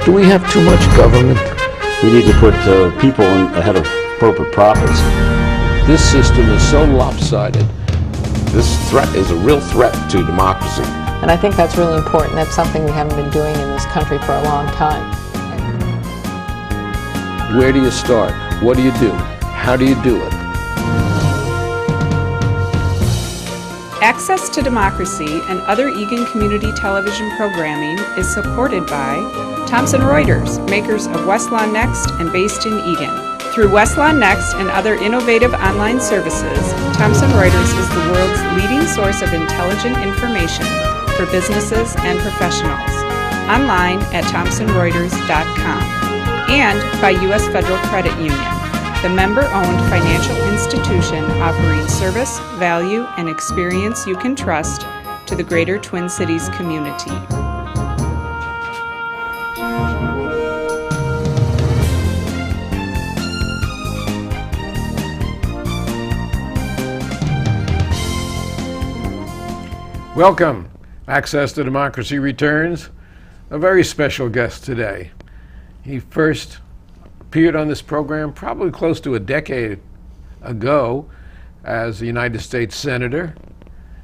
Do we have too much government? We need to put people ahead of corporate profits. This system is so lopsided. This threat is a real threat to democracy. And I think that's really important. That's something we haven't been doing in this country for a long time. Where do you start? What do you do? How do you do it? Access to Democracy and other Eagan community television programming is supported by Thomson Reuters, makers of Westlaw Next and based in Eagan. Through Westlaw Next and other innovative online services, Thomson Reuters is the world's leading source of intelligent information for businesses and professionals. Online at thomsonreuters.com. And by U.S. Federal Credit Union, the member-owned financial institution offering service, value, and experience you can trust to the greater Twin Cities community. Welcome. Access to Democracy returns. A very special guest today. He first appeared on this program probably close to a decade ago as a United States Senator.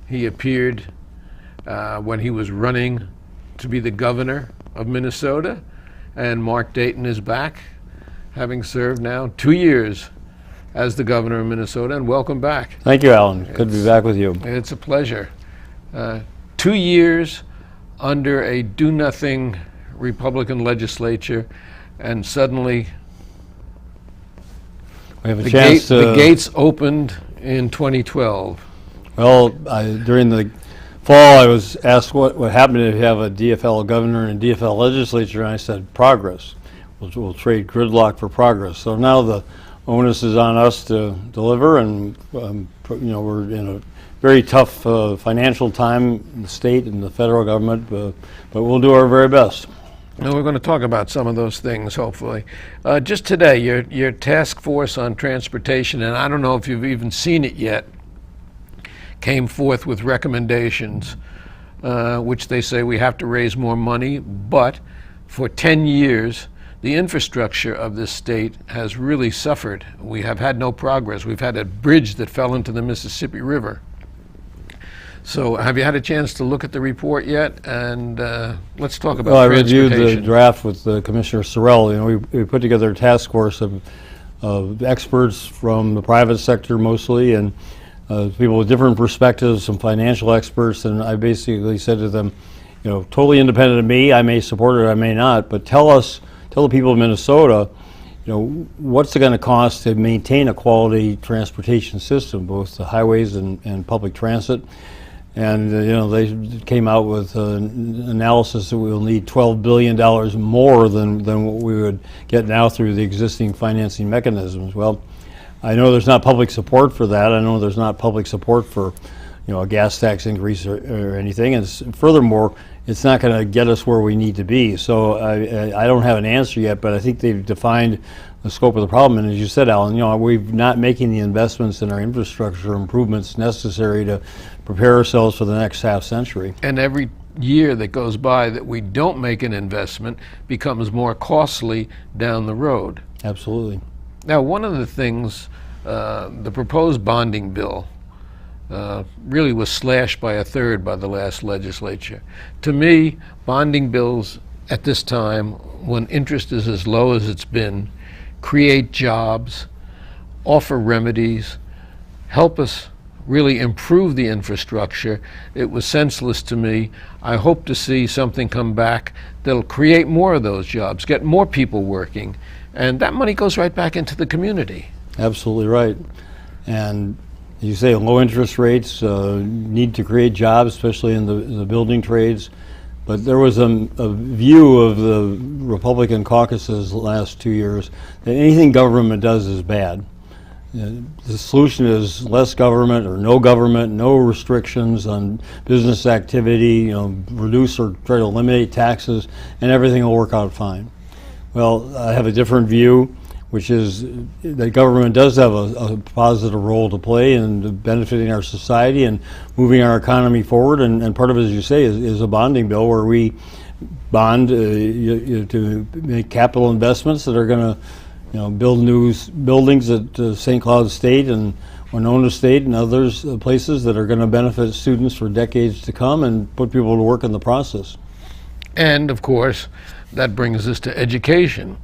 He appeared when he was running to be the governor of Minnesota, and Mark Dayton is back, having served now 2 years as the governor of Minnesota, and welcome back. Thank you, Alan. Good to be back with you. It's a pleasure. 2 years under a do-nothing Republican legislature, and suddenly we have a chance the gates opened in 2012. Well, during the fall, I was asked what happened if you have a DFL governor and a DFL legislature, and I said progress. We'll trade gridlock for progress. So now the onus is on us to deliver, and we're in a very tough financial time in the state and the federal government, but we'll do our very best. And we're going to talk about some of those things, hopefully. Just today, your task force on transportation, and I don't know if you've even seen it yet, came forth with recommendations, which they say we have to raise more money, but for 10 years, the infrastructure of this state has really suffered. We have had no progress. We've had a bridge that fell into the Mississippi River. So have you had a chance to look at the report yet? And let's talk about I transportation. reviewed the draft with Commissioner Sorrell. We put together a task force of experts from the private sector mostly, and people with different perspectives, some financial experts, and I basically said to them, totally independent of me, I may support it, I may not, but tell the people of Minnesota, what's it going to cost to maintain a quality transportation system, both the highways and public transit. And they came out with an analysis that we will need $12 billion more than what we would get now through the existing financing mechanisms. Well, I know there's not public support for that. I know there's not public support for a gas tax increase or anything. And furthermore, it's not going to get us where we need to be. So I don't have an answer yet, but I think they've defined the scope of the problem. And as you said, Alan, we're not making the investments in our infrastructure improvements necessary to prepare ourselves for the next half century. And every year that goes by that we don't make an investment becomes more costly down the road. Absolutely. Now, one of the things, the proposed bonding bill really was slashed by a third by the last legislature. To me, bonding bills at this time, when interest is as low as it's been, create jobs, offer remedies, help us really improve the infrastructure. It was senseless to me. I hope to see something come back that'll create more of those jobs, get more people working, and that money goes right back into the community. Absolutely right. And you say low interest rates need to create jobs, especially in the building trades. But there was a view of the Republican caucuses the last 2 years that anything government does is bad. The solution is less government or no government, no restrictions on business activity, reduce or try to eliminate taxes, and everything will work out fine. Well, I have a different view. which is that government does have a positive role to play in benefiting our society and moving our economy forward. And part of it, as you say, is a bonding bill where we bond to make capital investments that are going to build new buildings at St. Cloud State and Winona State and others places that are going to benefit students for decades to come and put people to work in the process. And of course, that brings us to education.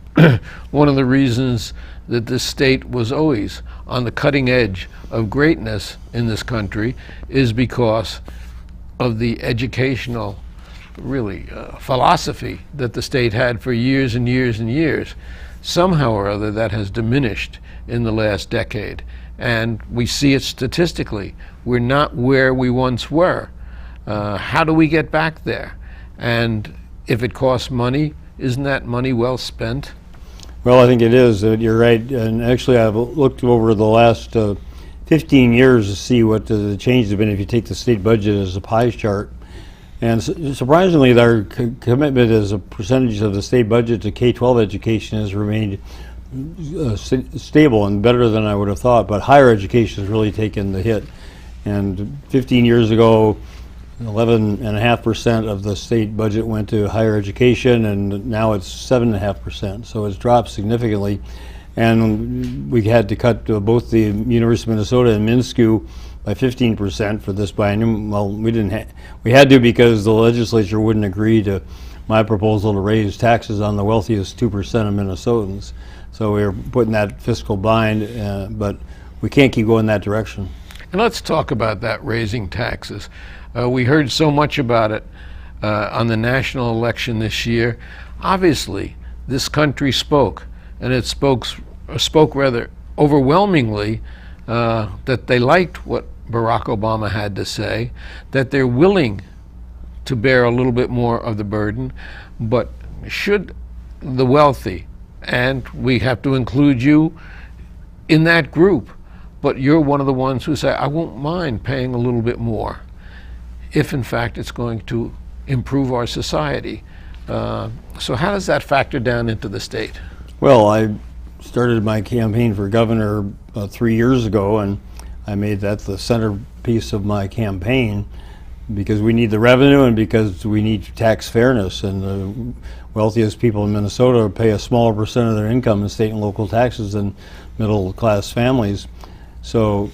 One of the reasons that this state was always on the cutting edge of greatness in this country is because of the educational philosophy that the state had for years and years and years. Somehow or other that has diminished in the last decade, and we see it statistically. We're not where we once were. How do we get back there? And if it costs money, isn't that money well spent? Well, I think it is. You're right. And actually, I've looked over the last 15 years to see what the changes have been if you take the state budget as a pie chart. And surprisingly, our commitment as a percentage of the state budget to K-12 education has remained stable and better than I would have thought. But higher education has really taken the hit. And 15 years ago, 11.5% of the state budget went to higher education, and now it's 7.5%. So it's dropped significantly. And we had to cut both the University of Minnesota and MnSCU by 15% for this biennium. Well, we had to because the legislature wouldn't agree to my proposal to raise taxes on the wealthiest 2% of Minnesotans. So we were putting that fiscal bind, but we can't keep going that direction. And let's talk about that, raising taxes. We heard so much about it on the national election this year. Obviously, this country spoke, and it spoke rather overwhelmingly that they liked what Barack Obama had to say, that they're willing to bear a little bit more of the burden, but should the wealthy, and we have to include you in that group, but you're one of the ones who say, I won't mind paying a little bit more, if in fact it's going to improve our society. So how does that factor down into the state? Well, I started my campaign for governor 3 years ago, and I made that the centerpiece of my campaign because we need the revenue and because we need tax fairness. And the wealthiest people in Minnesota pay a smaller percent of their income in state and local taxes than middle class families. So,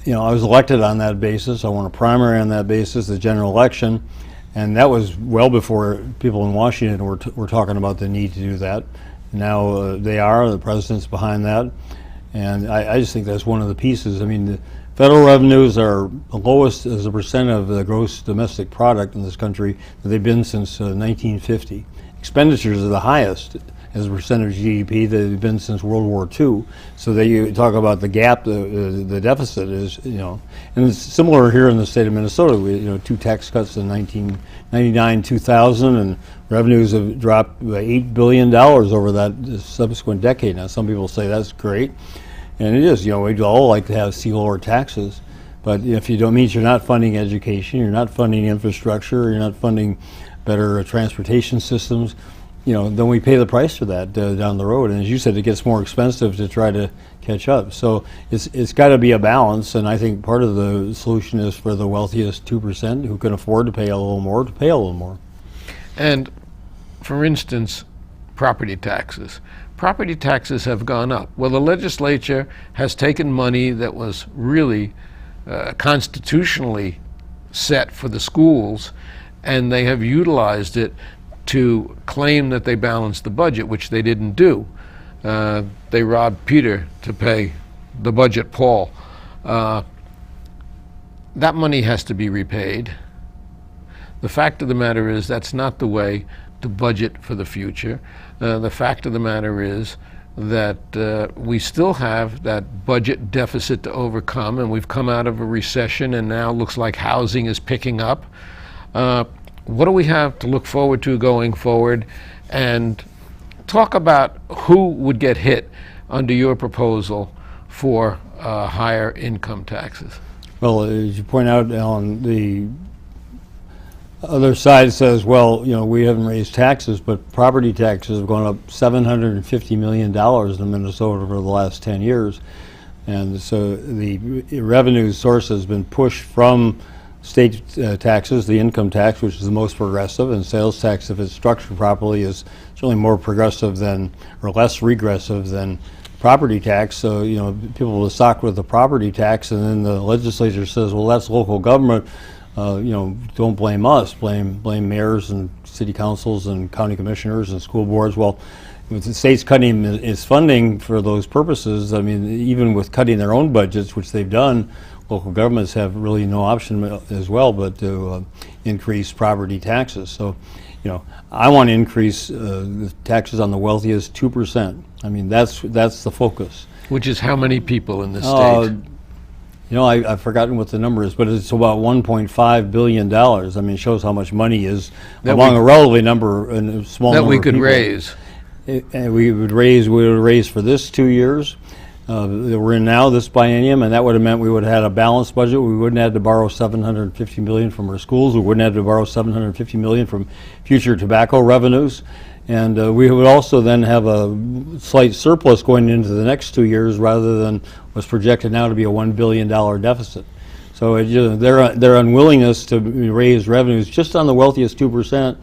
I was elected on that basis. I won a primary on that basis, the general election, and that was well before people in Washington were talking about the need to do that. Now they are. The president's behind that, and I just think that's one of the pieces. I mean, the federal revenues are the lowest as a percent of the gross domestic product in this country that they've been since 1950. Expenditures are the highest as a percent of GDP that they've been since World War II. So that you talk about the gap, the deficit is, and it's similar here in the state of Minnesota. We, 2 tax cuts in 1999, 2000, and revenues have dropped by $8 billion over that subsequent decade. Now, some people say that's great, and it is. We'd all like to see lower taxes, but if you don't mean you're not funding education, you're not funding infrastructure, you're not funding better transportation systems, then we pay the price for that down the road. And as you said, it gets more expensive to try to catch up. So it's got to be a balance, and I think part of the solution is for the wealthiest 2% who can afford to pay a little more to pay a little more. And for instance, property taxes. Property taxes have gone up. Well, the legislature has taken money that was really constitutionally set for the schools, and they have utilized it to claim that they balanced the budget, which they didn't do. They robbed Peter to pay the budget Paul. That money has to be repaid. The fact of the matter is that's not the way to budget for the future. The fact of the matter is that we still have that budget deficit to overcome, and we've come out of a recession, and now it looks like housing is picking up. What do we have to look forward to going forward? And talk about who would get hit under your proposal for higher income taxes. Well, as you point out, Alan, the other side says, well, we haven't raised taxes, but property taxes have gone up $750 million in Minnesota over the last 10 years. And so the revenue source has been pushed from state taxes, the income tax, which is the most progressive, and sales tax, if it's structured properly, is certainly more progressive than, or less regressive than property tax. So, people will sock with the property tax, and then the legislature says, well, that's local government. Don't blame us, blame mayors and city councils and county commissioners and school boards. Well, if the state's cutting its funding for those purposes, I mean, even with cutting their own budgets, which they've done, local governments have really no option as well but to increase property taxes. So, I want to increase the taxes on the wealthiest 2%. I mean, that's the focus. Which is how many people in the state? I've forgotten what the number is, but it's about $1.5 billion. I mean, it shows how much money is among a relatively number, a small that number we of could people. raise. And we would raise for this 2 years that we're in now, this biennium, and that would have meant we would have had a balanced budget. We wouldn't have to borrow $750 million from our schools. We wouldn't have to borrow $750 million from future tobacco revenues. And we would also then have a slight surplus going into the next 2 years rather than what's projected now to be a $1 billion deficit. So their unwillingness to raise revenues just on the wealthiest 2%,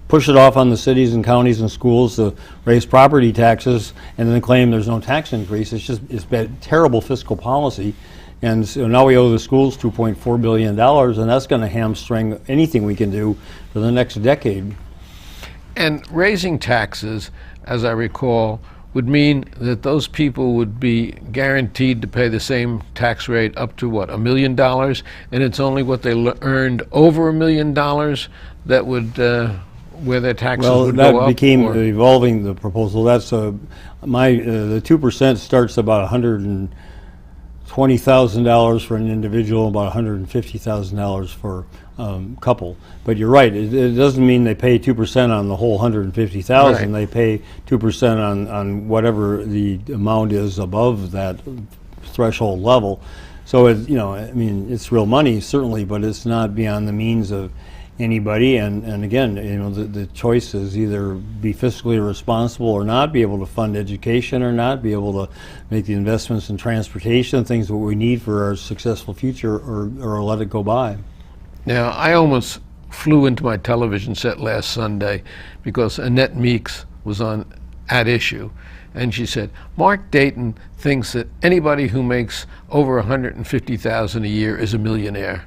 push it off on the cities and counties and schools to raise property taxes and then claim there's no tax increase. It's been terrible fiscal policy. And so now we owe the schools $2.4 billion, and that's going to hamstring anything we can do for the next decade. And raising taxes, as I recall, would mean that those people would be guaranteed to pay the same tax rate up to what, $1 million? And it's only what they earned over $1 million that would where their taxes would go up? Well, that became evolving the proposal. That's the 2% starts about $120,000 for an individual, about $150,000 for couple. But you're right, it doesn't mean they pay 2% on the whole $150,000. Right. They pay 2% on whatever the amount is above that threshold level. So I mean, it's real money certainly, but it's not beyond the means of anybody. And again, the choice is either be fiscally responsible or not, be able to fund education or not, be able to make the investments in transportation, things that we need for our successful future, or let it go by. Now, I almost flew into my television set last Sunday because Annette Meeks was at issue, and she said, Mark Dayton thinks that anybody who makes over $150,000 a year is a millionaire.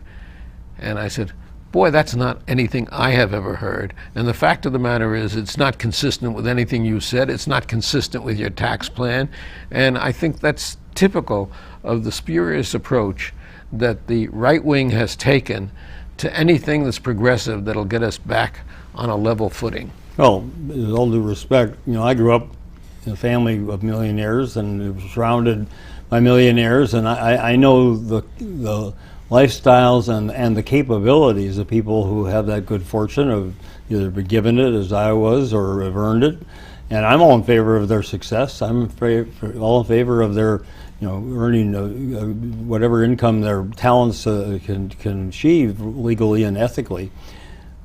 And I said, boy, that's not anything I have ever heard. And the fact of the matter is, it's not consistent with anything you said. It's not consistent with your tax plan. And I think that's typical of the spurious approach that the right wing has taken to anything that's progressive that'll get us back on a level footing. Well, with all due respect, I grew up in a family of millionaires and was surrounded by millionaires, and I know the lifestyles and the capabilities of people who have that good fortune of either been given it as I was or have earned it. And I'm all in favor of their success. I'm all in favor of their earning whatever income their talents can achieve legally and ethically.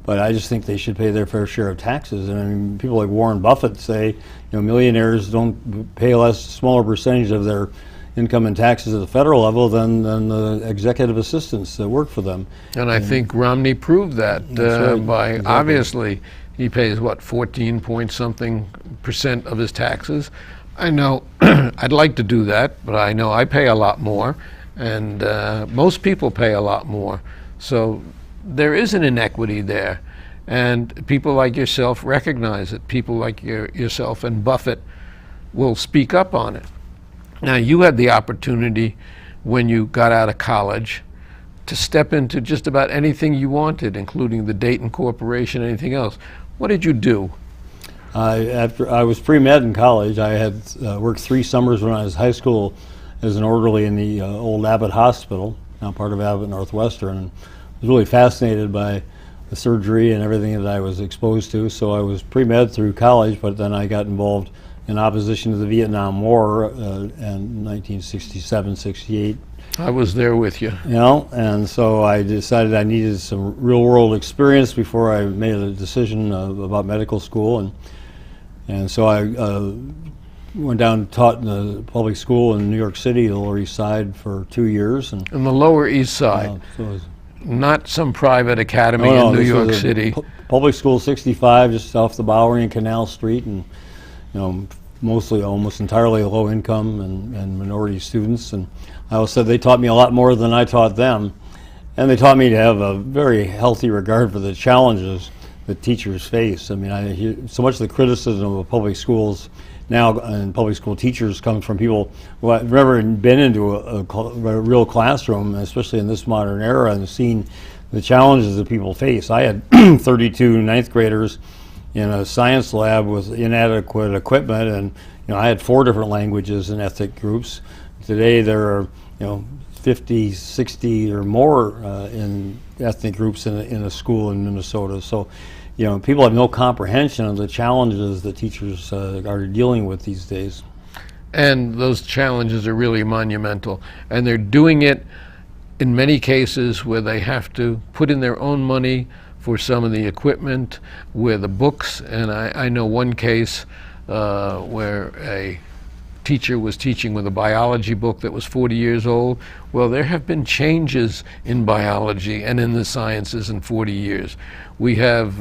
But I just think they should pay their fair share of taxes. And I mean, people like Warren Buffett say, millionaires don't pay a smaller percentage of their income and taxes at the federal level than the executive assistants that work for them. And I think Romney proved that right. by Exactly. Obviously he pays 14 point something % of his taxes. I know I'd like to do that, but I know I pay a lot more, and most people pay a lot more. So there is an inequity there, and people like yourself recognize it. People like yourself and Buffett will speak up on it. Now, you had the opportunity when you got out of college to step into just about anything you wanted, including the Dayton Corporation, anything else. What did you do? After I was pre-med in college, I had worked 3 summers when I was in high school as an orderly in the old Abbott Hospital, now part of Abbott Northwestern, and was really fascinated by the surgery and everything that I was exposed to. So I was pre-med through college, but then I got involved in opposition to the Vietnam War in 1967, 68. I was there with you. You know, and so I decided I needed some real-world experience before I made a decision about medical school, and so I went down and taught in a public school in New York City, the Lower East Side, for 2 years. And On the Lower East Side, not some private academy in New York City. Public school 65, just off the Bowery and Canal Street, and mostly, almost entirely low income and minority students. And I always said they taught me a lot more than I taught them, and they taught me to have a very healthy regard for the challenges that teachers face. I mean, I hear so much of the criticism of public schools now, and public school teachers, comes from people who have never been into a real classroom, especially in this modern era, and seen the challenges that people face. I had 32 ninth graders in a science lab with inadequate equipment, and I had 4 different languages and ethnic groups. Today there are 50, 60 or more in ethnic groups in a school in Minnesota. So people have no comprehension of the challenges that teachers are dealing with these days. And those challenges are really monumental. And they're doing it in many cases where they have to put in their own money for some of the equipment, where the books, and I know one case where a teacher was teaching with a biology book that was 40 years old. Well, there have been changes in biology and in the sciences in 40 years. We have,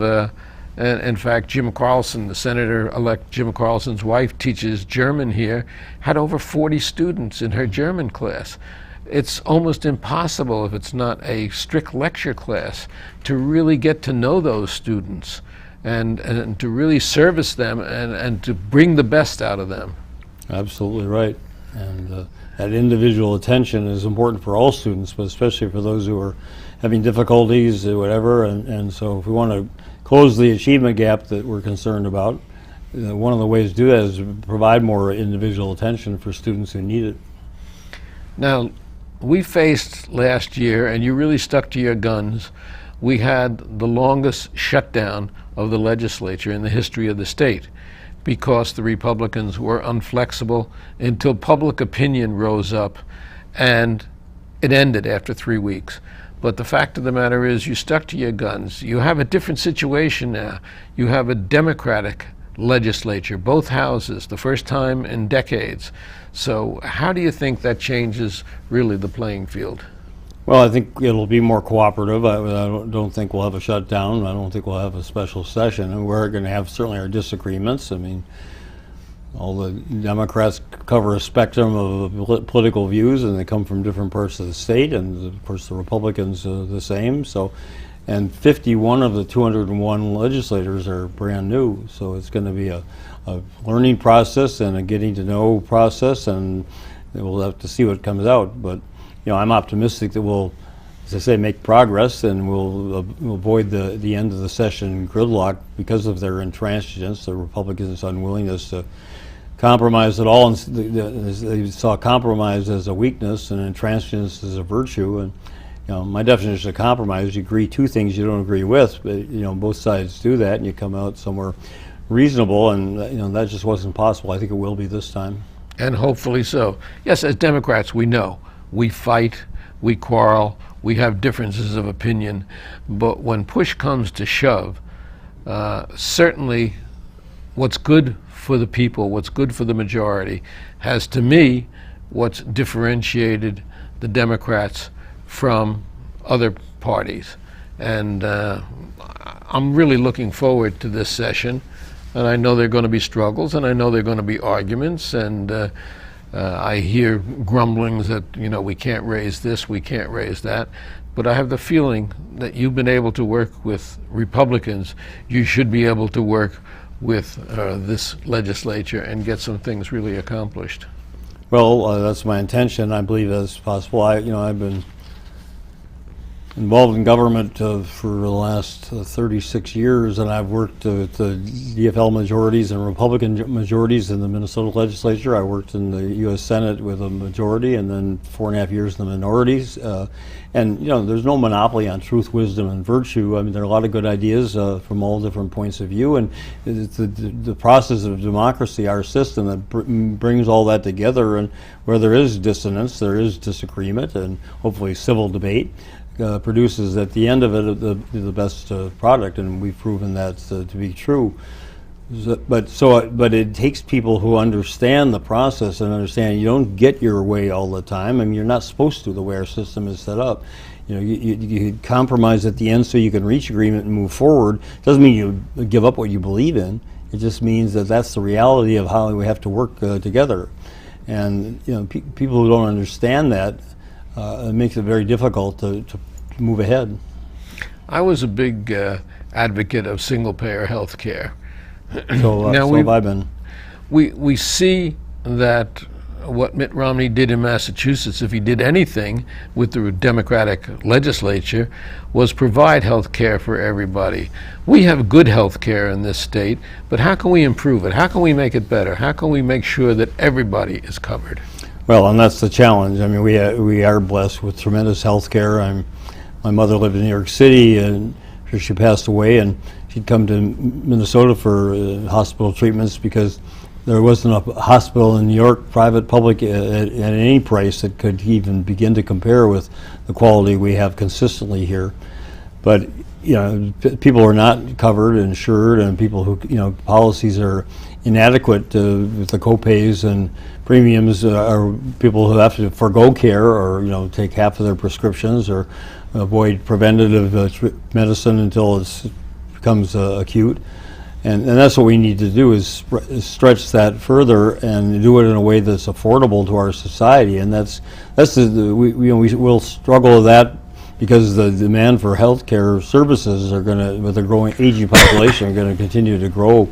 in fact, Jim Carlson, the Senator-elect Jim Carlson's wife, teaches German here, had over 40 students in her German class. It's almost impossible, if it's not a strict lecture class, to really get to know those students and to really service them and to bring the best out of them. Absolutely right. And that individual attention is important for all students, but especially for those who are having difficulties or whatever. And so if we want to close the achievement gap that we're concerned about, one of the ways to do that is to provide more individual attention for students who need it. Now, we faced last year, and you really stuck to your guns, we had the longest shutdown of the legislature in the history of the state, because the Republicans were unflexible until public opinion rose up, and it ended after 3 weeks. But the fact of the matter is, you stuck to your guns. You have a different situation now. You have a Democratic legislature, both houses, the first time in decades. So how do you think that changes really the playing field? Well, I think it'll be more cooperative. I don't think we'll have a shutdown. I don't think we'll have a special session. And we're going to have certainly our disagreements. I mean, all the Democrats cover a spectrum of political views, and they come from different parts of the state, and of course the Republicans are the same. So, and 51 of the 201 legislators are brand new. So it's going to be a learning process and a getting to know process, and we'll have to see what comes out. But I'm optimistic that we'll, as I say, make progress, and we'll avoid the end of the session gridlock because of their intransigence, the Republicans' unwillingness to compromise at all. And they saw compromise as a weakness and intransigence as a virtue. And my definition of compromise: you agree to things you don't agree with, but both sides do that, and you come out somewhere reasonable. And that just wasn't possible. I think it will be this time. And hopefully so. Yes, as Democrats, we know. We fight, we quarrel, we have differences of opinion, but when push comes to shove, certainly what's good for the people, what's good for the majority, has, to me, what's differentiated the Democrats from other parties. And I'm really looking forward to this session, and I know there are going to be struggles, and I know there are going to be arguments, and I hear grumblings that, we can't raise this, we can't raise that. But I have the feeling that you've been able to work with Republicans. You should be able to work with this legislature and get some things really accomplished. Well, that's my intention. I believe that's possible. I've been involved in government for the last 36 years, and I've worked with the DFL majorities and Republican majorities in the Minnesota legislature. I worked in the U.S. Senate with a majority, and then 4.5 years in the minorities. And there's no monopoly on truth, wisdom, and virtue. I mean, there are a lot of good ideas from all different points of view, and it's the process of democracy, our system, that brings all that together. And where there is dissonance, there is disagreement, and hopefully civil debate. Produces at the end of it the best product, and we've proven that to be true. But it takes people who understand the process and understand you don't get your way all the time. I mean, you're not supposed to, the way our system is set up. You compromise at the end so you can reach agreement and move forward. Doesn't mean you give up what you believe in. It just means that that's the reality of how we have to work together. And people who don't understand that, it makes it very difficult to move ahead. I was a big advocate of single-payer health care. So have I been. We see that what Mitt Romney did in Massachusetts, if he did anything with the Democratic legislature, was provide health care for everybody. We have good health care in this state, but how can we improve it? How can we make it better? How can we make sure that everybody is covered? Well, and that's the challenge. I mean, we are blessed with tremendous health care. My mother lived in New York City, and she passed away, and she'd come to Minnesota for hospital treatments because there wasn't a hospital in New York, private, public, at any price that could even begin to compare with the quality we have consistently here. But people are not covered, insured, and people who policies are inadequate with the copays and premiums. Are people who have to forego care or take half of their prescriptions or avoid preventative medicine until it becomes acute. And that's what we need to do is stretch that further and do it in a way that's affordable to our society. And we'll struggle with that because the demand for healthcare services are going to, with a growing aging population, are going to continue to grow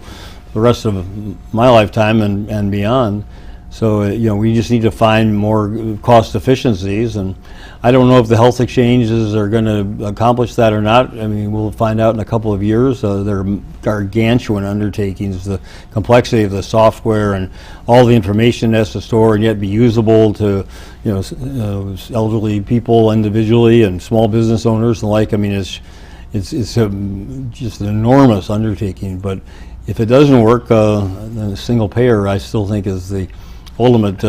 the rest of my lifetime and beyond. So we just need to find more cost efficiencies, and I don't know if the health exchanges are going to accomplish that or not. I mean, we'll find out in a couple of years. They're gargantuan undertakings. The complexity of the software and all the information it has to store and yet be usable to elderly people individually and small business owners and the like. I mean, it's just an enormous undertaking. But if it doesn't work, then a single payer, I still think, is the ultimate,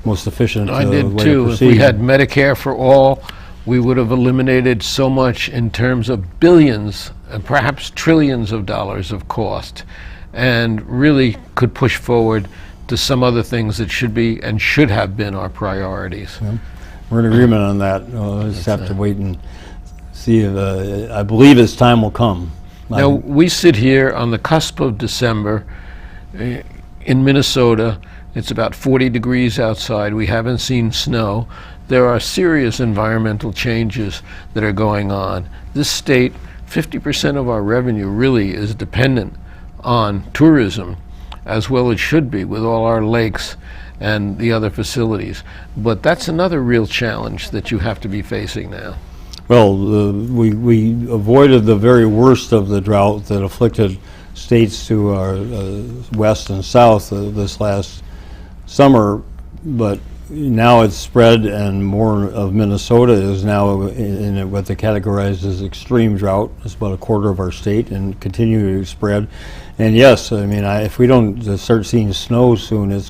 most efficient I did way too. to If proceed. we had Medicare for all, we would have eliminated so much in terms of billions and perhaps trillions of dollars of cost, and really could push forward to some other things that should be and should have been our priorities. Yeah. We're in agreement on that. We'll just have to wait and see if, I believe its time will come. Now, we sit here on the cusp of December in Minnesota. It's about 40 degrees outside. We haven't seen snow. There are serious environmental changes that are going on. This state, 50% of our revenue really is dependent on tourism, as well it should be with all our lakes and the other facilities. But that's another real challenge that you have to be facing now. Well, we avoided the very worst of the drought that afflicted states to our west and south this last summer, but now it's spread, and more of Minnesota is now in what they categorize as extreme drought. It's about a quarter of our state and continue to spread. And yes, I mean, if we don't start seeing snow soon, it's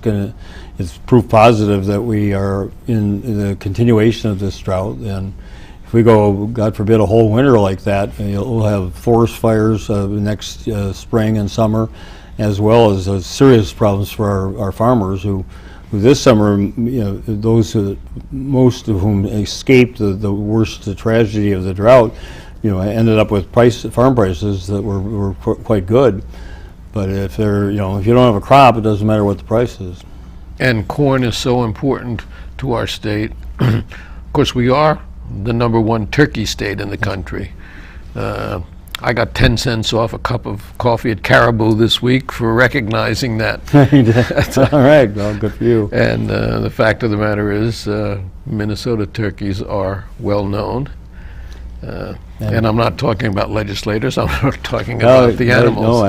proof positive that we are in the continuation of this drought. And if we go, God forbid, a whole winter like that, we'll have forest fires next spring and summer, as well as serious problems for our farmers who this summer, those most of whom escaped the worst tragedy of the drought, ended up with farm prices that were quite good. But if if you don't have a crop, it doesn't matter what the price is. And corn is so important to our state. Of course, we are the #1 turkey state in the country. I got 10 cents off a cup of coffee at Caribou this week for recognizing that. All right, well, good for you. And the fact of the matter is, Minnesota turkeys are well known. And I'm not talking about legislators. I'm not talking about the animals.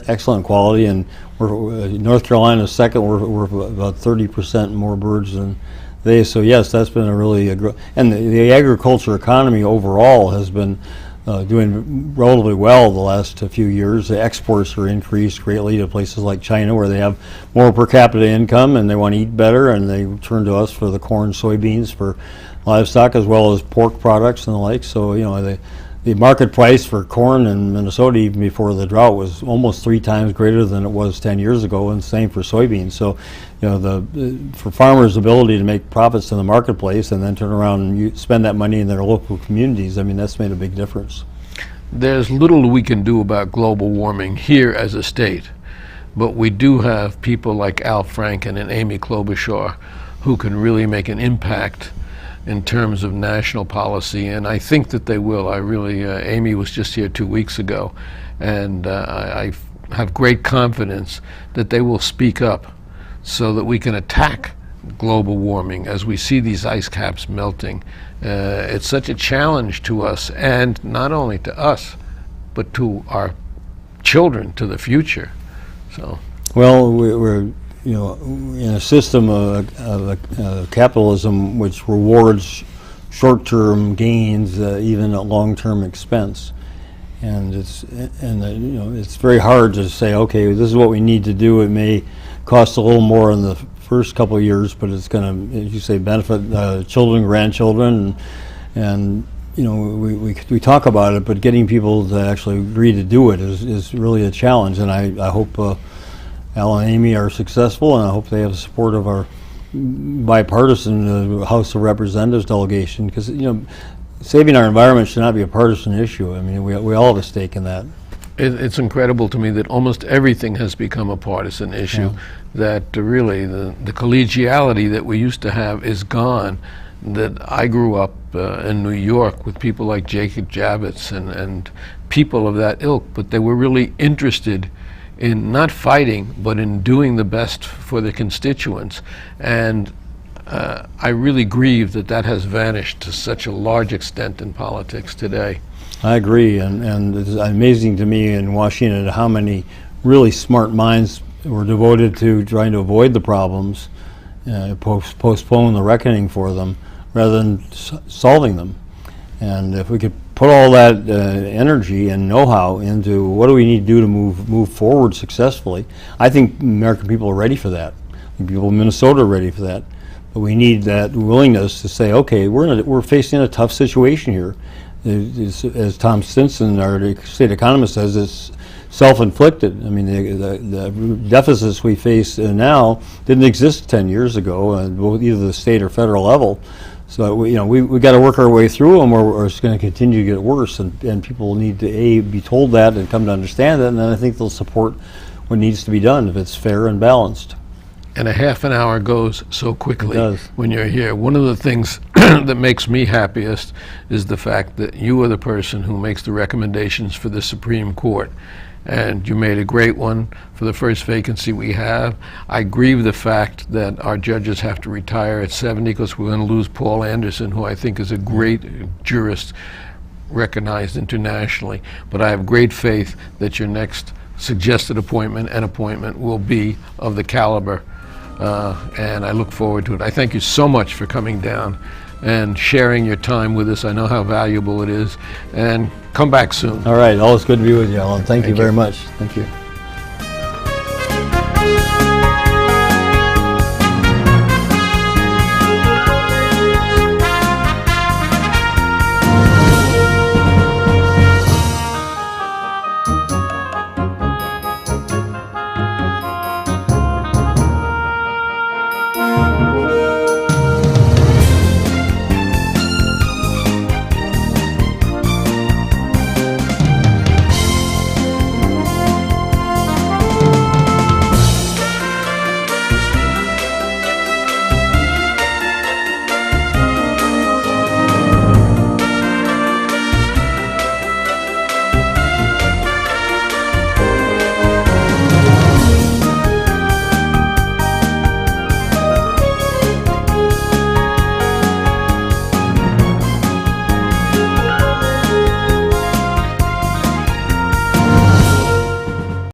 Excellent quality, and North Carolina's second. We're about 30% more birds than they. So yes, that's been a really and the agriculture economy overall has been doing relatively well the last few years. The exports are increased greatly to places like China, where they have more per capita income and they want to eat better, and they turn to us for the corn, soybeans, for livestock, as well as pork products and the like. So the market price for corn in Minnesota, even before the drought, was almost 3 times greater than it was 10 years ago, and same for soybeans. So for farmers' ability to make profits in the marketplace and then turn around and spend that money in their local communities, I mean, that's made a big difference. There's little we can do about global warming here as a state, but we do have people like Al Franken and Amy Klobuchar who can really make an impact in terms of national policy, and I think that they will. I really, Amy was just here 2 weeks ago, and I have great confidence that they will speak up so that we can attack global warming as we see these ice caps melting. It's such a challenge to us, and not only to us, but to our children, to the future. So, well, we're in a system of capitalism which rewards short-term gains even at long-term expense, and it's very hard to say, okay, this is what we need to do. It may cost a little more in the first couple of years, but it's going to, as you say, benefit children, grandchildren, and we talk about it, but getting people to actually agree to do it is really a challenge. And I hope Al and Amy are successful, and I hope they have the support of our bipartisan House of Representatives delegation, because saving our environment should not be a partisan issue. I mean, we all have a stake in that. It's incredible to me that almost everything has become a partisan issue, that really the collegiality that we used to have is gone. That I grew up in New York with people like Jacob Javits and people of that ilk, but they were really interested in not fighting, but in doing the best for the constituents. And I really grieve that has vanished to such a large extent in politics today. I agree, and it's amazing to me in Washington how many really smart minds were devoted to trying to avoid the problems, postpone the reckoning for them, rather than solving them. And if we could put all that energy and know-how into what do we need to do to move forward successfully, I think American people are ready for that. I think people in Minnesota are ready for that. But we need that willingness to say, okay, we're facing a tough situation here. As Tom Stinson, our state economist, says, it's self-inflicted. I mean, the deficits we face now didn't exist 10 years ago, either the state or federal level. So we got to work our way through them, or it's going to continue to get worse. And people need to be told that and come to understand it, and then I think they'll support what needs to be done if it's fair and balanced. And a half an hour goes so quickly when you're here. One of the things that makes me happiest is the fact that you are the person who makes the recommendations for the Supreme Court. And you made a great one for the first vacancy we have. I grieve the fact that our judges have to retire at 70 because we're going to lose Paul Anderson, who I think is a great jurist recognized internationally. But I have great faith that your next suggested appointment will be of the caliber. And I look forward to it. I thank you so much for coming down and sharing your time with us. I know how valuable it is. And come back soon. All right. Always good to be with you, Alan. Thank you very much. Thank you.